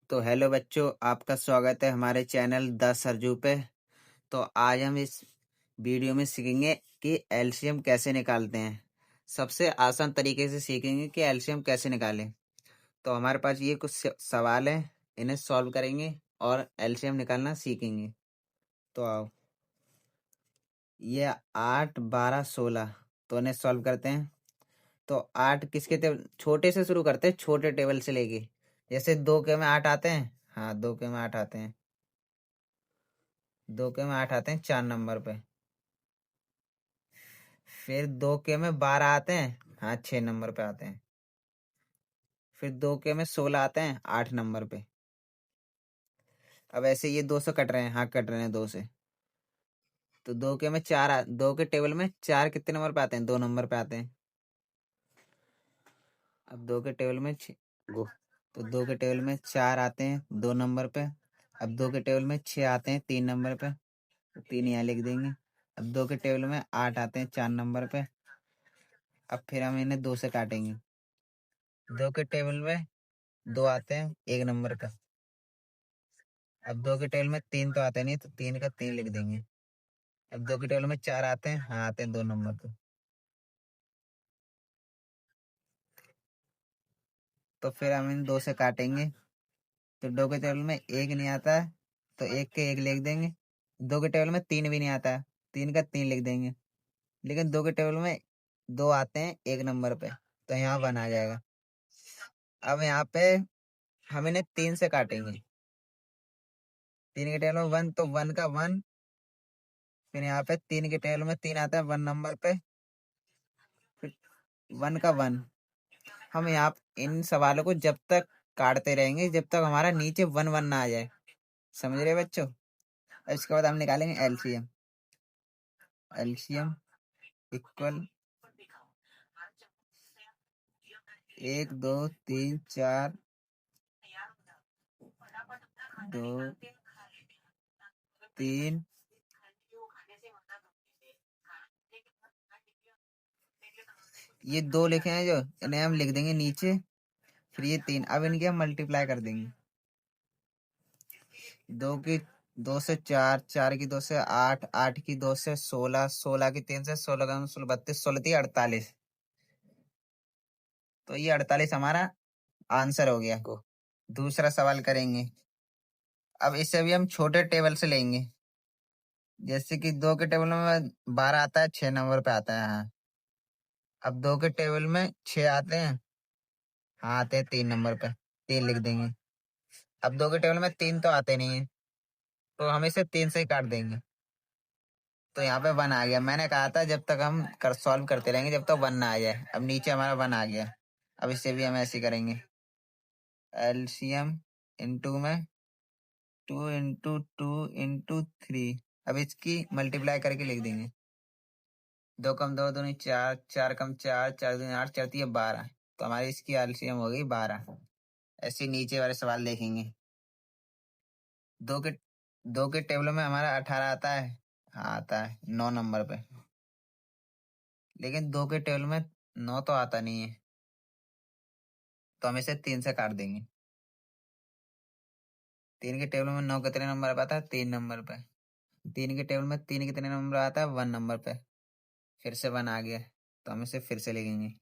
तो हेलो बच्चों, आपका स्वागत है हमारे चैनल द सरजू पे। तो आज हम इस वीडियो में सीखेंगे कि एलसीएम कैसे निकालते हैं। सबसे आसान तरीके से सीखेंगे कि एलसीएम कैसे निकालें। तो हमारे पास ये कुछ सवाल हैं, इन्हें सॉल्व करेंगे और एलसीएम निकालना सीखेंगे। तो आओ, ये 8, 12, 16, तो इन्हें सॉल्व करते हैं। तो 8 किसके टेबल, छोटे से शुरू करते हैं, छोटे टेबल से लेके। जैसे 2 के में 8 आते हैं। हाँ, 2 के में 8 आते हैं। 2 के में 8 आते हैं 4 नंबर पे। फिर 2 के में 12 आते हैं। हाँ, 6 नंबर पे आते हैं। फिर 2 के में 16 आते हैं 8 नंबर पे। अब ऐसे ये 2 से कट रहे हैं। हाँ, कट रहे हैं 2 से। तो 2 के में 4 2 के टेबल में 4 कितने नंबर पे आते हैं? 2 नंबर पे आते हैं। अब 2 के टेबल में गो तो 2 के टेबल में 4 आते हैं 2 नंबर पे। अब 2 के टेबल में 6 आते हैं 3 नंबर पे, तो 3 यहाँ लिख देंगे। अब 2 के टेबल में 8 आते हैं 4 नंबर पे। अब फिर हम इन्हें 2 से काटेंगे। 2 के टेबल में 2 आते हैं 1 नंबर का। अब 2 के टेबल में 3 तो आते नहीं, तो 3 का 3 लिख देंगे। अब 2 के टेबल में 4 आते हैं। हाँ, आते हैं 2 नंबर पे। तो फिर हम इन 2 से काटेंगे। तो 2 के टेबल में 1 नहीं आता है, तो 1 के 1 लिख देंगे। 2 के टेबल में 3 भी नहीं आता है, 3 का 3 लिख देंगे। लेकिन 2 के टेबल में 2 आते हैं 1 नंबर पे, तो यहाँ 1 आ जाएगा। अब यहाँ पे हम इन्हें 3 से काटेंगे। 3 के टेबल में 1, तो 1 का 1। फिर यहाँ पे 3 के टेबल में 3 आता है 1 नंबर पे। फिर 1 का 1। हम यहाँ इन सवालों को जब तक काटते रहेंगे जब तक हमारा नीचे 1 1 ना आ जाए। समझ रहे बच्चों? इसके बाद हम निकालेंगे एलसीएम। LCM equal 1 2 3 4 2 3। ये 2 लिखे हैं जो, इन्हें हम लिख देंगे नीचे। फिर ये 3, अब इनके हम मल्टीप्लाई कर देंगे। 2 की 2 से 4, 4 की 2 से 8, 8 की 2 से 16, 16 की 3 से 16 का 16 32, 16 थी 48। तो ये 48 हमारा आंसर हो गया। को दूसरा सवाल करेंगे। अब इसे भी हम छोटे टेबल से लेंगे। जैसे कि 2 के टेबल में 12 आता है 6 नंबर पे आता है। हाँ, अब 2 के टेबल में 6 आते हैं। हाँ, आते हैं 3 नंबर पे, 3 लिख देंगे। अब 2 के टेबल में 3 तो आते नहीं है, तो हम इसे 3 से ही काट देंगे। तो यहाँ पे 1 आ गया। मैंने कहा था जब तक हम सॉल्व करते रहेंगे जब तक 1 ना आ जाए। अब नीचे हमारा 1 आ गया। अब इससे भी हम ऐसे ही करेंगे। एलसीएम इंटू में 2 इंटू 2 इंटू 3। अब इसकी मल्टीप्लाई करके लिख देंगे। 2 कम 2 दूनी 4, 4 कम 4, 4 दूनी 8, 4 तीन 12। तो हमारी इसकी एलसीएम हो गई 12। ऐसे नीचे वाले सवाल देखेंगे। 2 के 2 के टेबल में हमारा 18 आता है। हाँ, आता है 9 नंबर पे। लेकिन 2 के टेबल में 9 तो आता नहीं है, तो हम इसे 3 से काट देंगे। 3 के टेबल में 9 कितने नंबर पे आता है? 3 नंबर पे। 3 के टेबल में 3 कितने नंबर आता है? 1 नंबर पे। फिर से 1 आ गया, तो हम इसे फिर से लिखेंगे।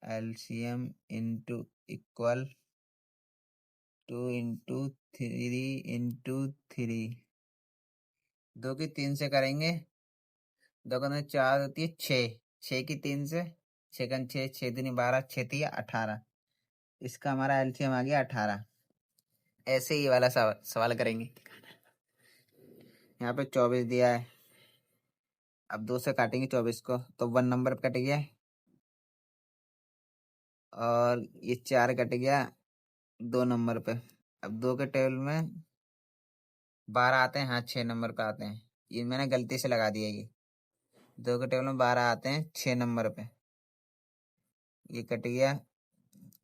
LCM into equal 2 into 3 into 3। 2 की 3 से करेंगे। 2 का 4 होती है 6, 6 की 3 से 6 का 6, 6 दूनी 12, 6 थी 18। इसका हमारा एलसीएम आ गया 18। ऐसे ही वाला सवाल करेंगे। यहाँ पे 24 दिया है। अब 2 से काटेंगे 24 को, तो 1 नंबर पे कट गया। और ये 4 कट गया 2 नंबर पे। अब 2 के टेबल में 12 आते हैं। हाँ, 6 नंबर पे आते हैं। ये मैंने गलती से लगा दिया। ये 2 के टेबल में 12 आते हैं 6 नंबर पे। ये कट गया।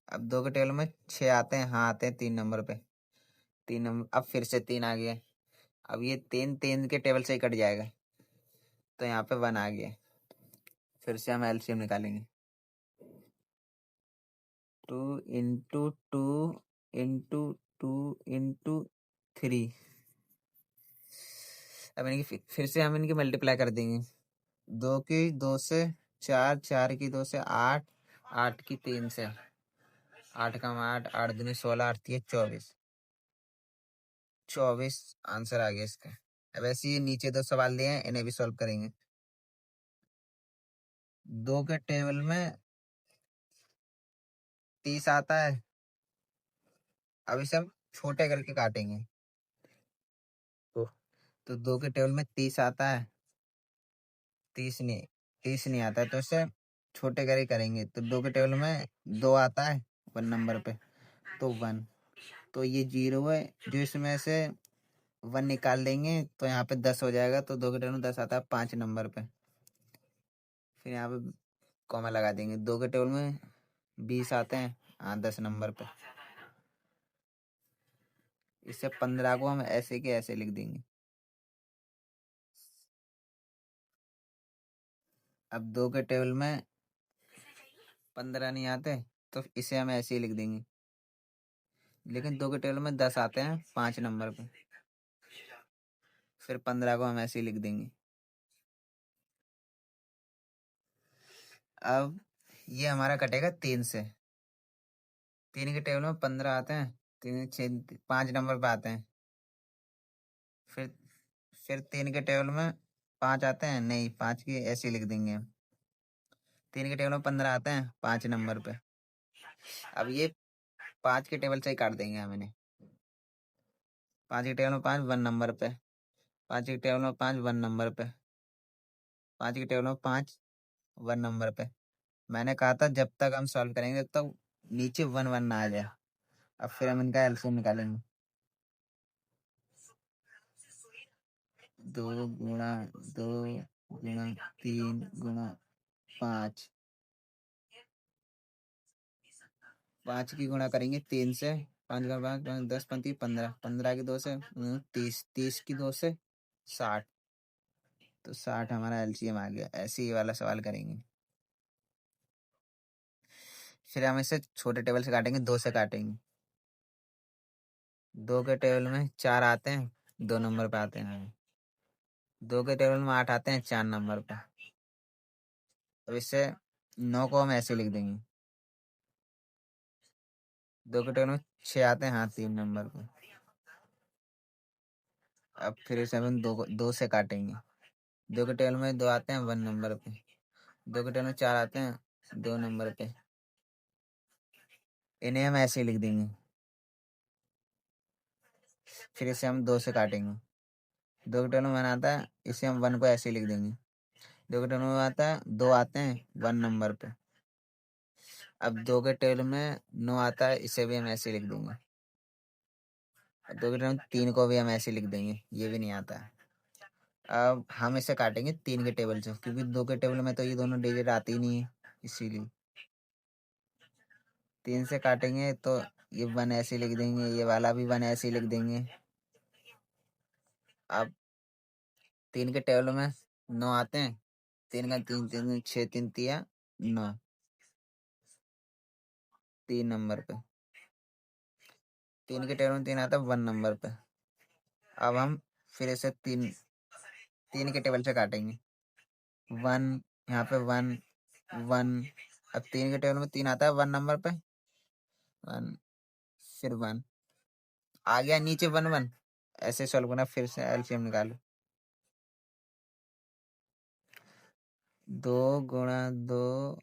अब 2 के टेबल में 6 आते हैं। हाँ, आते हैं 3 नंबर पे। 3 नंबर, अब फिर से 3 आ गया। अब ये 3 के टेबल से ही कट जाएगा, तो यहाँ पे 1 आ गया। फिर से हम एलसीएम निकालेंगे। 2 इंटू 2 इंटू 2 इंटू 3। अब इनकी फिर से हम इनकी मल्टीप्लाई कर देंगे। 2 की 2 से 4, 4 की 2 से 8, 8 की 3 से 8 का 8, 8 दूनी 16, 8 3 24, 24 आंसर आ गया इसका। अब ऐसे ही नीचे दो सवाल दिए हैं, इन्हें भी सॉल्व करेंगे। 2 के टेबल में 30 आता है। अब इसे हम छोटे करके काटेंगे। तो 2 के टेबल में 30 आता है, 30 नहीं आता है, तो इसे छोटे करके करेंगे। तो 2 के टेबल में 2 आता है 1 नंबर पे, तो 1। तो ये 0 है, जो इसमें से 1 निकाल देंगे तो यहाँ पे 10 हो जाएगा। तो 2 के टेबल में 10 आता है 5 नंबर पे। फिर यहाँ पे कॉमा लगा देंगे। 2 के टेबल में 20 आते हैं, हाँ 10 नंबर पे। इससे 15 को हम ऐसे के ऐसे लिख देंगे। अब 2 के टेबल में 15 नहीं आते, तो इसे हम ऐसे ही लिख देंगे। लेकिन 2 के टेबल में 10 आते हैं 5 नंबर पे। फिर 15 को हम ऐसे ही लिख देंगे। अब ये हमारा कटेगा 3 से। 3 के टेबल में 15 आते हैं, 5 नंबर पे आते हैं। फिर 3 के टेबल में 5 आते हैं, नहीं 5 की ऐसे ही लिख देंगे हम। 3 के टेबल में 15 आते हैं 5 नंबर पे। अब ये 5 के टेबल से ही काट देंगे हम इन्हें। 5 के टेबल में 5 1 नंबर पे, 5 के टेबल में 5 1 नंबर पे, 5 के टेबल में 5 1 नंबर पे। मैंने कहा था जब तक हम सॉल्व करेंगे तब तक नीचे 1 1 ना आ जाए। अब फिर हम इनका एलसीएम निकालेंगे। 2 गुणा 2 गुणा 3 गुणा 5, 5 की गुणा करेंगे 3 से। 5 का 5, 10 पंती 15, 15 की 2 से 30, 30 की 2 से 60। तो 60 हमारा एलसीएम आ गया। ऐसे ही वाला सवाल करेंगे। फिर हम इसे छोटे टेबल से काटेंगे, 2 से काटेंगे। 2 के टेबल में 4 आते हैं, 2 नंबर पे आते हैं। 2 के टेबल में 8 आते हैं 4 नंबर पे। अब इससे 9 को हम ऐसे लिख देंगे। 2 के टेबल में 6 आते हैं, हाँ 3 नंबर पे। अब फिर इसे हम 2 से काटेंगे। 2 के टेबल में 2 आते हैं 1 नंबर पे। 2 के टेबल में 4 आते हैं 2 नंबर पे। इन्हें हम ऐसे ही लिख देंगे। फिर इसे हम 2 से काटेंगे। 2 के टेबल में 1 आता है, इसे हम 1 को ऐसे ही लिख देंगे। 2 के टेबल में आता है 2 आते हैं 1 नंबर पे। अब 2 के टेबल में 9 आता है, इसे भी हम ऐसे लिख देंगे। 2 के टेबल में 3 को भी हम ऐसे लिख देंगे, ये भी नहीं आता है। अब हम इसे काटेंगे 3 के टेबल से, क्योंकि 2 के टेबल में तो ये दोनों डिजिट आती ही नहीं है, इसीलिए 3 से काटेंगे तो ये 1 ऐसे लिख देंगे, ये वाला भी 1 ऐसे लिख देंगे। अब 3 के टेबल में 9 आते हैं, 3 का 3 3 6 3 तिया 9, 3 नंबर पे। 3 के टेबल में 3 आता है 1 नंबर पे। अब हम फिर इसे 3 के टेबल से काटेंगे। 1, यहाँ पे 1 1। अब 3 के टेबल में 3 आता है 1 नंबर पे, 1 फिर 1 आ गया नीचे 1 1। ऐसे सॉल्व करना, फिर से एलसीएम निकालो। 2 गुणा 2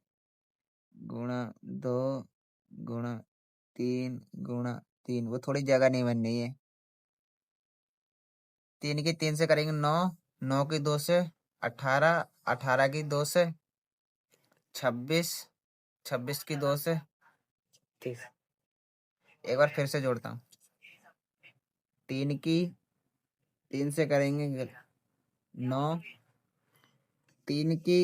गुणा 2 गुणा 3 गुणा 3, वो थोड़ी जगह नहीं बननी है। 3 की 3 से करेंगे 9, 9 की 2 से 18, 18 की 2 से 26, 26 की 2 से 30। एक बार फिर से जोड़ता हूँ। 3 की 3 से करेंगे 9, 3 की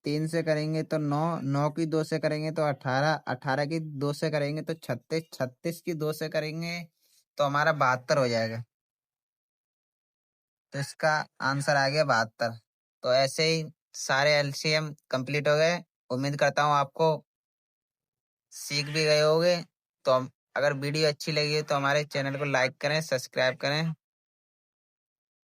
3 से करेंगे तो 9, 9 की 2 से करेंगे तो 18, 18 की 2 से करेंगे तो 36, 36 की 2 से करेंगे तो हमारा 72 हो जाएगा। तो इसका आंसर आ गया 72। तो ऐसे ही सारे एलसीएम कंप्लीट हो गए। उम्मीद करता हूँ आपको सीख भी गए होंगे। तो अगर वीडियो अच्छी लगी हो तो हमारे चैनल को लाइक करें, सब्सक्राइब करें